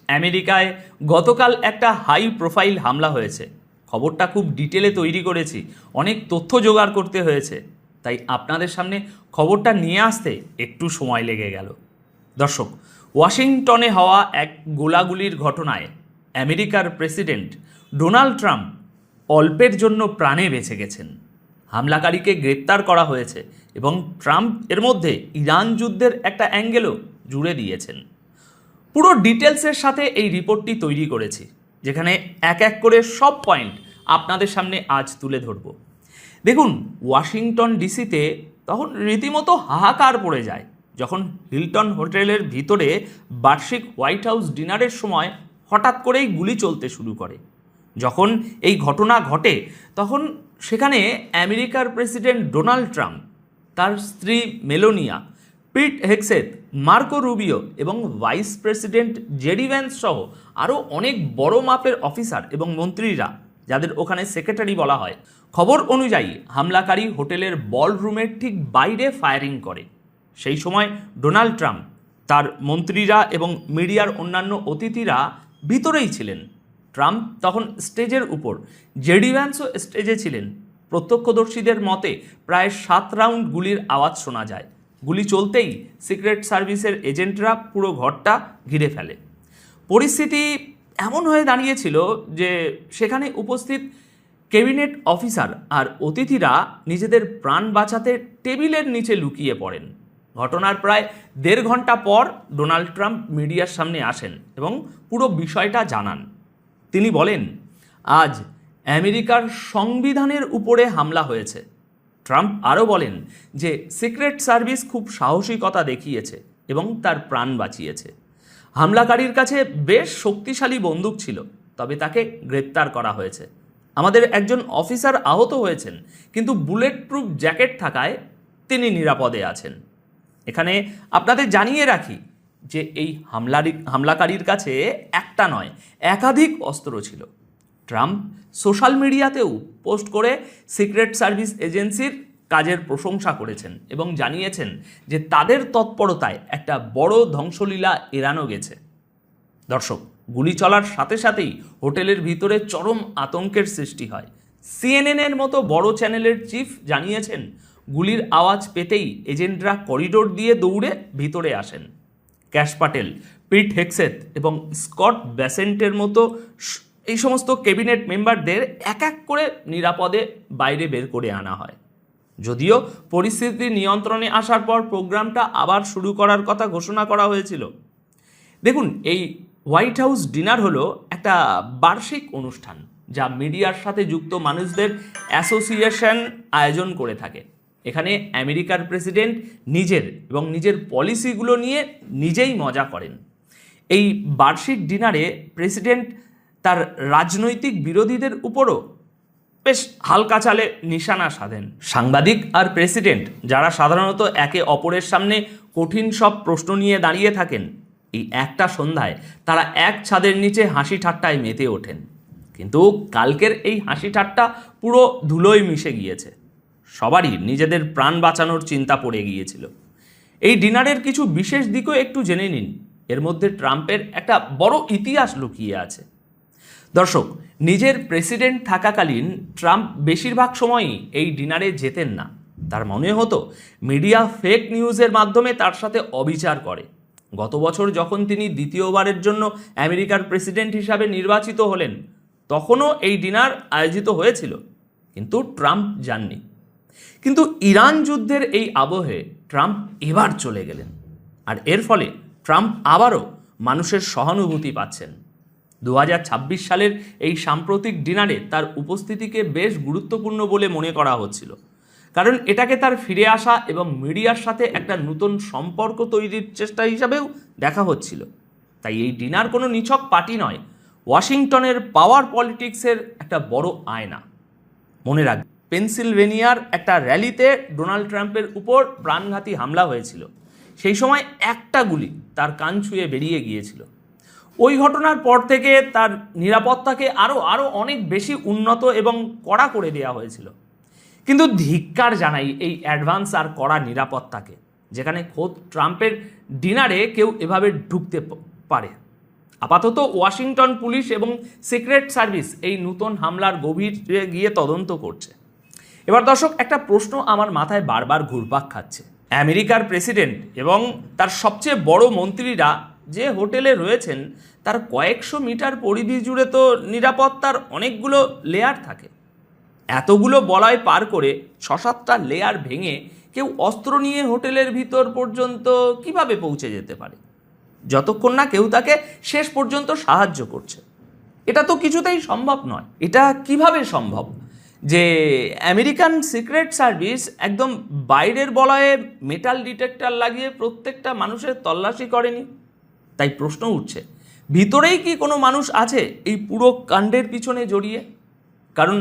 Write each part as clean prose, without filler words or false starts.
আমেরিকায় গতকাল একটা হাই প্রোফাইল হামলা হয়েছে। খবরটা খুব ডিটেলে তৈরি করেছি, অনেক তথ্য জোগাড় করতে হয়েছে, তাই আপনাদের সামনে খবরটা নিয়ে আসতে একটু সময় লেগে গেল। দর্শক, ওয়াশিংটনে হওয়া এক গোলাগুলির ঘটনায় আমেরিকার প্রেসিডেন্ট ডোনাল্ড ট্রাম্প অল্পের জন্য প্রাণে বেঁচে গেছেন। হামলাকারীকে গ্রেপ্তার করা হয়েছে এবং ট্রাম্প এর মধ্যে ইরান যুদ্ধের একটা অ্যাঙ্গেলও জুড়ে দিয়েছেন। পুরো ডিটেলসের সাথে এই রিপোর্টটি তৈরি করেছি, যেখানে এক এক করে সব পয়েন্ট আপনাদের সামনে আজ তুলে ধরব। দেখুন, ওয়াশিংটন ডিসিতে তখন রীতিমতো হাহাকার পড়ে যায় যখন হিলটন হোটেলের ভিতরে বার্ষিক হোয়াইট হাউস ডিনারের সময় হঠাৎ করেই গুলি চলতে শুরু করে। যখন এই ঘটনা ঘটে তখন সেখানে আমেরিকার প্রেসিডেন্ট ডোনাল্ড ট্রাম্প, তার স্ত্রী মেলোনিয়া, পিট হেগসেথ, মার্কো রুবিও এবং ভাইস প্রেসিডেন্ট জেডি ভ্যান্স সহ আরও অনেক বড় মাপের অফিসার এবং মন্ত্রীরা, যাদের ওখানে সেক্রেটারি বলা হয়। খবর অনুযায়ী হামলাকারী হোটেলের বলরুমের ঠিক বাইরে ফায়ারিং করে। সেই সময় ডোনাল্ড ট্রাম্প, তার মন্ত্রীরা এবং মিডিয়ার অন্যান্য অতিথিরা ভিতরেই ছিলেন। ট্রাম্প তখন স্টেজের উপর, জেডি ভ্যান্সও স্টেজে ছিলেন। প্রত্যক্ষদর্শীদের মতে প্রায় 7 রাউন্ড গুলির আওয়াজ শোনা যায়। গুলি চলতেই সিক্রেট সার্ভিসের এজেন্টরা পুরো ঘরটা ঘিরে ফেলে। পরিস্থিতি এমন হয়ে দাঁড়িয়েছিল যে সেখানে উপস্থিত ক্যাবিনেট অফিসার আর অতিথিরা নিজেদের প্রাণ বাঁচাতে টেবিলের নিচে লুকিয়ে পড়েন। ঘটনার প্রায় 1.5 ঘন্টা পর ডোনাল্ড ট্রাম্প মিডিয়ার সামনে আসেন এবং পুরো বিষয়টা জানান। তিনি বলেন, আজ আমেরিকার সংবিধানের উপরে হামলা হয়েছে। ট্রাম্প আরও বলেন যে সিক্রেট সার্ভিস খুব সাহসিকতা দেখিয়েছে এবং তার প্রাণ বাঁচিয়েছে। হামলাকারীর কাছে বেশ শক্তিশালী বন্দুক ছিল, তবে তাকে গ্রেপ্তার করা হয়েছে। আমাদের একজন অফিসার আহত হয়েছেন, কিন্তু বুলেট প্রুফ জ্যাকেট থাকায় তিনি নিরাপদে আছেন। এখানে আপনাদের জানিয়ে রাখি যে এই হামলাকারীর কাছে একটা নয়, একাধিক অস্ত্র ছিল। ট্রাম্প সোশ্যাল মিডিয়াতেও পোস্ট করে সিক্রেট সার্ভিস এজেন্সির কাজের প্রশংসা করেছেন এবং জানিয়েছেন যে তাদের তৎপরতায় একটা বড় ধ্বংসলীলা এড়ানো গেছে। দর্শক, গুলি চলার সাথে সাথেই হোটেলের ভিতরে চরম আতঙ্কের সৃষ্টি হয়। সিএনএনের মতো বড় চ্যানেলের চিফ জানিয়েছেন, গুলির আওয়াজ পেতেই এজেন্টরা করিডোর দিয়ে দৌড়ে ভিতরে আসেন। ক্যাশ পাটেল, পিট হেগসেথ এবং স্কট বেসেন্টের মতো এই সমস্ত ক্যাবিনেট মেম্বারদের এক এক করে নিরাপদে বাইরে বের করে আনা হয়। যদিও পরিস্থিতি নিয়ন্ত্রণে আসার পর প্রোগ্রামটা আবার শুরু করার কথা ঘোষণা করা হয়েছিল। দেখুন, এই হোয়াইট হাউস ডিনার হলো একটা বার্ষিক অনুষ্ঠান যা মিডিয়ার সাথে যুক্ত মানুষদের অ্যাসোসিয়েশন আয়োজন করে থাকে। এখানে আমেরিকার প্রেসিডেন্ট নিজের পলিসিগুলো নিয়ে নিজেই মজা করেন। এই বার্ষিক ডিনারে প্রেসিডেন্ট তার রাজনৈতিক বিরোধীদের উপরও বেশ হালকা চালে নিশানা সাধেন। সাংবাদিক আর প্রেসিডেন্ট, যারা সাধারণত একে অপরের সামনে কঠিন সব প্রশ্ন নিয়ে দাঁড়িয়ে থাকেন, এই একটা সন্ধ্যায় তারা এক ছাদের নিচে হাসি ঠাট্টায় মেতে ওঠেন। কিন্তু কালকের এই হাসি ঠাট্টা পুরো ধুলোয় মিশে গিয়েছে। সবারই নিজেদের প্রাণ বাঁচানোর চিন্তা পড়ে গিয়েছিল। এই ডিনারের কিছু বিশেষ দিকও একটু জেনে নিন। এর মধ্যে ট্রাম্পের একটা বড় ইতিহাস লুকিয়ে আছে। দর্শক, নিজের প্রেসিডেন্ট থাকাকালীন ট্রাম্প বেশিরভাগ সময়ই এই ডিনারে যেতেন না। তার মনে হতো মিডিয়া ফেক নিউজের মাধ্যমে তার সাথে অবিচার করে। গত বছর যখন তিনি দ্বিতীয়বারের জন্য আমেরিকার প্রেসিডেন্ট হিসাবে নির্বাচিত হলেন, তখনও এই ডিনার আয়োজিত হয়েছিল, কিন্তু ট্রাম্প যাননি। কিন্তু ইরান যুদ্ধের এই আবহে ট্রাম্প এবার চলে গেলেন, আর এর ফলে ট্রাম্প আবারও মানুষের সহানুভূতি পাচ্ছেন। 2026 সালের এই সাম্প্রতিক ডিনারে তার উপস্থিতিকে বেশ গুরুত্বপূর্ণ বলে মনে করা হচ্ছিল, কারণ এটাকে তার ফিরে আসা এবং মিডিয়ার সাথে একটা নতুন সম্পর্ক তৈরির চেষ্টা হিসাবেও দেখা হচ্ছিল। তাই এই ডিনার কোনো নিছক পার্টি নয়, ওয়াশিংটনের পাওয়ার পলিটিক্সের একটা বড় আয়না। মনে রাখবেন, পেনসিলভেনিয়ার একটা র্যালিতে ডোনাল্ড ট্রাম্পের উপর প্রাণঘাতী হামলা হয়েছিল। সেই সময় একটা গুলি তার কান ছুঁয়ে বেরিয়ে গিয়েছিল। ওই ঘটনার পর থেকে তার নিরাপত্তাকে আরও অনেক বেশি উন্নত এবং কড়া করে দেওয়া হয়েছিল। কিন্তু ধিক্কার জানাই এই অ্যাডভান্স আর কড়া নিরাপত্তাকে, যেখানে খোদ ট্রাম্পের ডিনারে কেউ এভাবে ঢুকতে পারে। আপাতত ওয়াশিংটন পুলিশ এবং সিক্রেট সার্ভিস এই নতুন হামলার গভীরে গিয়ে তদন্ত করছে। এবার দর্শক, একটা প্রশ্ন আমার মাথায় বারবার ঘুরপাক খাচ্ছে। আমেরিকার প্রেসিডেন্ট এবং তার সবচেয়ে বড় মন্ত্রীরা যে হোটেলে রয়েছেন তার কয়েকশো মিটার পরিধি জুড়ে তো নিরাপত্তার অনেকগুলো লেয়ার থাকে। এতগুলো বলয় পার করে 6-7টা লেয়ার ভেঙে কেউ অস্ত্র নিয়ে হোটেলের ভিতর পর্যন্ত কিভাবে পৌঁছে যেতে পারে, যতক্ষণ না কেউ তাকে শেষ পর্যন্ত সাহায্য করছে? এটা তো কিছুতেই সম্ভব নয়। এটা কিভাবে সম্ভব যে আমেরিকান সিক্রেট সার্ভিস একদম বাইরের বলয়ে মেটাল ডিটেক্টর লাগিয়ে প্রত্যেকটা মানুষের তল্লাশি করেনি? তাই প্রশ্ন উঠছে, ভিতরেই কি কোনো মানুষ আছে এই পুরো কাণ্ডের পিছনে জড়িয়ে? কারণ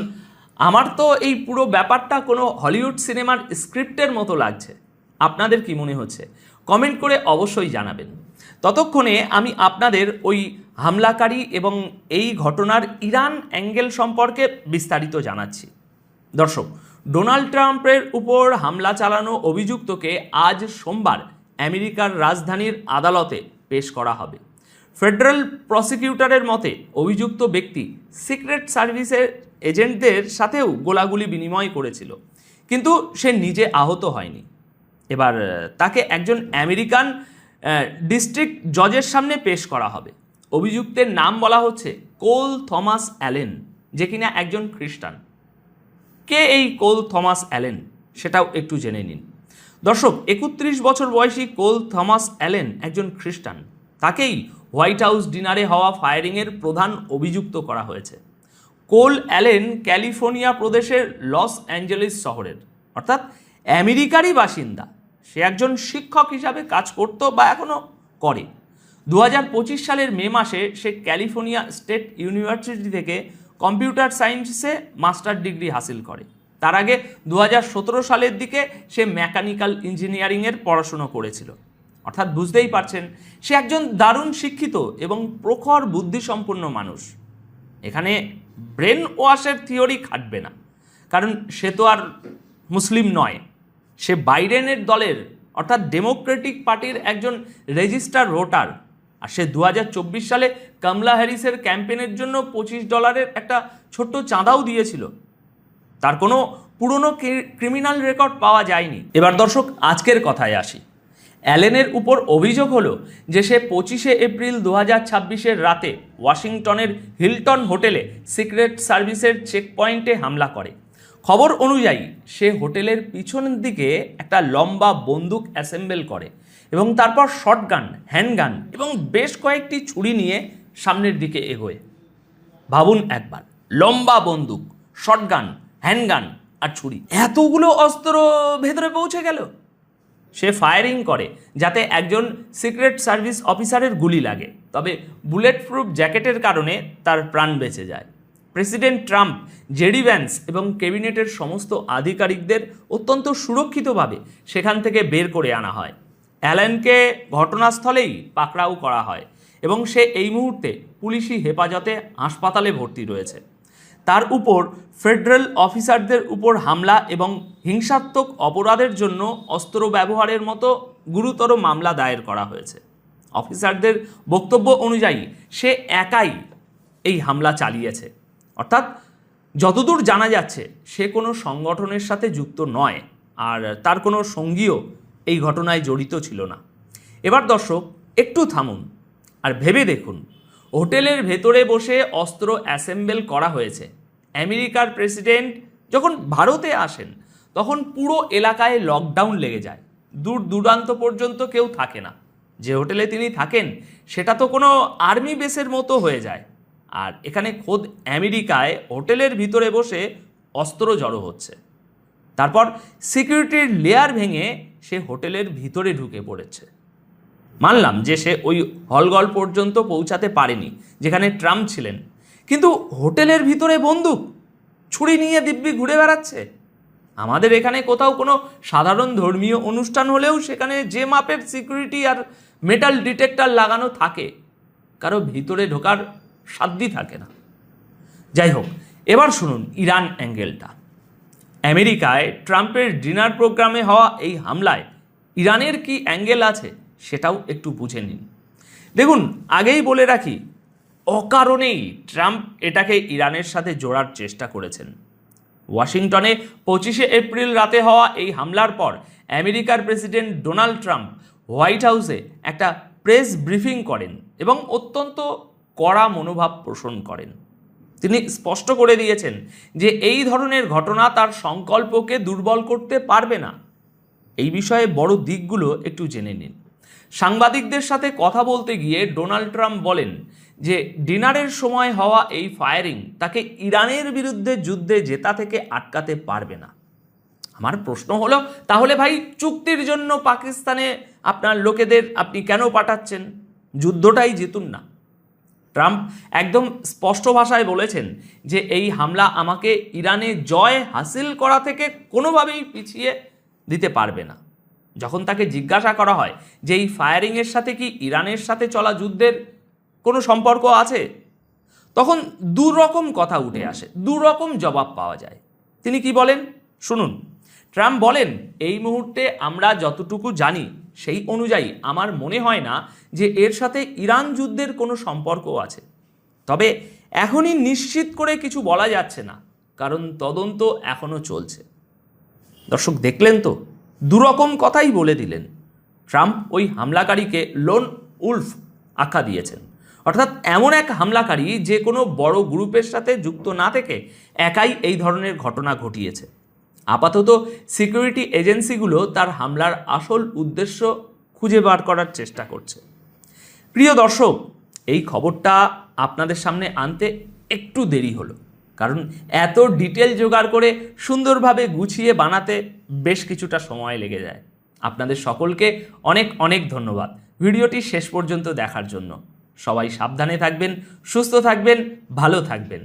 আমার তো এই পুরো ব্যাপারটা কোনো হলিউড সিনেমার স্ক্রিপ্টের মতো লাগছে। আপনাদের কি মনে হচ্ছে? কমেন্ট করে অবশ্যই জানাবেন। ততক্ষণে আমি আপনাদের ওই হামলাকারী এবং এই ঘটনার ইরান অ্যাঙ্গেল সম্পর্কে বিস্তারিত জানাচ্ছি। দর্শক, ডোনাল্ড ট্রাম্পের উপর হামলা চালানো অভিযুক্তকে আজ সোমবার আমেরিকার রাজধানীর আদালতে পেশ করা হবে। ফেডারেল প্রসিকিউটরের মতে অভিযুক্ত ব্যক্তি সিক্রেট সার্ভিসের এজেন্টদের সাথেও গোলাগুলি বিনিময় করেছিল, কিন্তু সে নিজে আহত হয়নি। এবার তাকে একজন আমেরিকান ডিস্ট্রিক্ট জজের সামনে পেশ করা হবে। অভিযুক্তের নাম বলা হচ্ছে কোল থমাস অ্যালেন, যে কিনা একজন খ্রিস্টান। কে এই কোল থমাস অ্যালেন সেটাও একটু জেনে নিন। দর্শক, 31 বছর বয়সী কোল থমাস অ্যালেন একজন খ্রিস্টান। তাকেই হোয়াইট হাউস ডিনারে হওয়া ফায়ারিংয়ের প্রধান অভিযুক্ত করা হয়েছে। কোল অ্যালেন ক্যালিফোর্নিয়া প্রদেশের লস অ্যাঞ্জেলেস শহরের, অর্থাৎ আমেরিকারই বাসিন্দা। সে একজন শিক্ষক হিসাবে কাজ করত বা এখনও করে। 2025 সালের মে মাসে সে ক্যালিফোর্নিয়া স্টেট ইউনিভার্সিটি থেকে কম্পিউটার সায়েন্সে মাস্টার ডিগ্রি হাসিল করে। তার আগে 2017 সালের দিকে সে মেকানিক্যাল ইঞ্জিনিয়ারিংয়ের পড়াশুনো করেছিল। অর্থাৎ বুঝতেই পারছেন, সে একজন দারুণ শিক্ষিত এবং প্রখর বুদ্ধিসম্পন্ন মানুষ। এখানে ব্রেন ওয়াশের থিওরি খাটবে না, কারণ সে তো আর মুসলিম নয়। সে বাইডেনের দলের অর্থাৎ ডেমোক্রেটিক পার্টির একজন রেজিস্টার ভোটার। আর সে 2024 সালে কমলা হ্যারিসের ক্যাম্পেনের জন্য $25 একটা ছোট্ট চাঁদাও দিয়েছিল। তার কোনো পুরনো ক্রিমিনাল রেকর্ড পাওয়া যায়নি। এবার দর্শক, আজকের কথায় আসি। অ্যালেনের উপর অভিযোগ হলো যে সে 25শে এপ্রিল 2026 রাতে ওয়াশিংটনের হিলটন হোটেলে সিক্রেট সার্ভিসের চেকপয়েন্টে হামলা করে। খবর অনুযায়ী সে হোটেলের পিছনের দিকে একটা লম্বা বন্দুক অ্যাসেম্বল করে এবং তারপর শটগান, হ্যান্ডগান এবং বেশ কয়েকটি ছুরি নিয়ে সামনের দিকে এগোয়। ভাবুন একবার, লম্বা বন্দুক, শটগান, হ্যান্ডগান আর ছুরি, এতগুলো অস্ত্র ভেতরে পৌঁছে গেল। সে ফায়ারিং করে যাতে একজন সিক্রেট সার্ভিস অফিসারের গুলি লাগে, তবে বুলেট প্রুফ জ্যাকেটের কারণে তার প্রাণ বেঁচে যায়। প্রেসিডেন্ট ট্রাম্প, জেডি ভ্যান্স এবং ক্যাবিনেটের সমস্ত আধিকারিকদের অত্যন্ত সুরক্ষিতভাবে সেখান থেকে বের করে আনা হয়। অ্যালেনকে ঘটনাস্থলেই পাকড়াও করা হয় এবং সে এই মুহূর্তে পুলিশি হেফাজতে হাসপাতালে ভর্তি রয়েছে। তার উপর ফেডারেল অফিসারদের উপর হামলা এবং হিংসাত্মক অপরাধের জন্য অস্ত্র ব্যবহারের মতো গুরুতর মামলা দায়ের করা হয়েছে। অফিসারদের বক্তব্য অনুযায়ী সে একাই এই হামলা চালিয়েছে, অর্থাৎ যতদূর জানা যাচ্ছে সে কোনো সংগঠনের সাথে যুক্ত নয় আর তার কোনো সঙ্গীও এই ঘটনায় জড়িত ছিল না। এবার দর্শক, একটু থামুন আর ভেবে দেখুন, হোটেলের ভেতরে বসে অস্ত্র অ্যাসেম্বল করা হয়েছে। আমেরিকার প্রেসিডেন্ট যখন ভারতে আসেন তখন পুরো এলাকায় লকডাউন লেগে যায়, দূর দূরান্ত পর্যন্ত কেউ থাকে না। যে হোটেলে তিনি থাকেন সেটা তো কোনো আর্মি বেসের মতো হয়ে যায়। আর এখানে খোদ আমেরিকায় হোটেলের ভিতরে বসে অস্ত্র জড়ো হচ্ছে। তারপর সিকিউরিটির লেয়ার ভেঙে সে হোটেলের ভিতরে ঢুকে পড়েছে। মানলাম যে সে ওই হলঘর পর্যন্ত পৌঁছাতে পারেনি যেখানে ট্রাম্প ছিলেন, কিন্তু হোটেলের ভিতরে বন্দুক, ছুরি নিয়ে দিব্যি ঘুরে বেড়াচ্ছে। আমাদের এখানে কোথাও কোনো সাধারণ ধর্মীয় অনুষ্ঠান হলেও সেখানে যে মাপের সিকিউরিটি আর মেটাল ডিটেক্টর লাগানো থাকে, কারো ভিতরে ঢোকার সাধ্যই থাকে না। যাই হোক, এবার শুনুন ইরান অ্যাঙ্গেলটা। আমেরিকায় ট্রাম্পের ডিনার প্রোগ্রামে হওয়া এই হামলায় ইরানের কি অ্যাঙ্গেল আছে সেটাও একটু বুঝে নিন। দেখুন, আগেই বলে রাখি, অকারণেই ট্রাম্প এটাকে ইরানের সাথে জোড়ার চেষ্টা করেছেন। ওয়াশিংটনে 25শে এপ্রিল রাতে হওয়া এই হামলার পর আমেরিকার প্রেসিডেন্ট ডোনাল্ড ট্রাম্প হোয়াইট হাউসে একটা প্রেস ব্রিফিং করেন এবং অত্যন্ত কড়া মনোভাব পোষণ করেন। তিনি স্পষ্ট করে দিয়েছেন যে এই ধরনের ঘটনা তার সংকল্পকে দুর্বল করতে পারবে না। এই বিষয়ে বড় দিকগুলো একটু জেনে নিন। সাংবাদিকদের সাথে কথা বলতে গিয়ে ডোনাল্ড ট্রাম্প বলেন যে ডিনারের সময় হওয়া এই ফায়ারিং তাকে ইরানের বিরুদ্ধে যুদ্ধে জেতা থেকে আটকাতে পারবে না। আমার প্রশ্ন হলো, তাহলে ভাই চুক্তির জন্য পাকিস্তানে আপনার লোকেদের আপনি কেন পাঠাচ্ছেন? যুদ্ধটাই জিতুন না। ট্রাম্প একদম স্পষ্ট ভাষায় বলেছেন যে এই হামলা আমাকে ইরানে জয় হাসিল করা থেকে কোনোভাবেই পিছিয়ে দিতে পারবে না। যখন তাকে জিজ্ঞাসা করা হয় যে এই ফায়ারিংয়ের সাথে কি ইরানের সাথে চলা যুদ্ধের কোনো সম্পর্ক আছে, তখন দুরকম কথা উঠে আসে, দুরকম জবাব পাওয়া যায়। তিনি কি বলেন শুনুন। ট্রাম্প বলেন, এই মুহূর্তে আমরা যতটুকু জানি সেই অনুযায়ী আমার মনে হয় না যে এর সাথে ইরান যুদ্ধের কোনো সম্পর্ক আছে। তবে এখনই নিশ্চিত করে কিছু বলা যাচ্ছে না, কারণ তদন্ত এখনও চলছে। দর্শক দেখলেন তো, দুরকম কথাই বলে দিলেন। ট্রাম্প ওই হামলাকারীকে লোন উলফ আখ্যা দিয়েছেন, অর্থাৎ এমন এক হামলাকারী যে কোনো বড় গ্রুপের সাথে যুক্ত না থেকে একাই এই ধরনের ঘটনা ঘটিয়েছে। আপাতত সিকিউরিটি এজেন্সিগুলো তার হামলার আসল উদ্দেশ্য খুঁজে বার করার চেষ্টা করছে। প্রিয় দর্শক, এই খবরটা আপনাদের সামনে আনতে একটু দেরি হলো, কারণ এত ডিটেল জোগাড় করে সুন্দরভাবে গুছিয়ে বানাতে বেশ কিছুটা সময় লেগে যায়। আপনাদের সকলকে অনেক অনেক ধন্যবাদ ভিডিওটি শেষ পর্যন্ত দেখার জন্য। সবাই সাবধানে থাকবেন, সুস্থ থাকবেন, ভালো থাকবেন।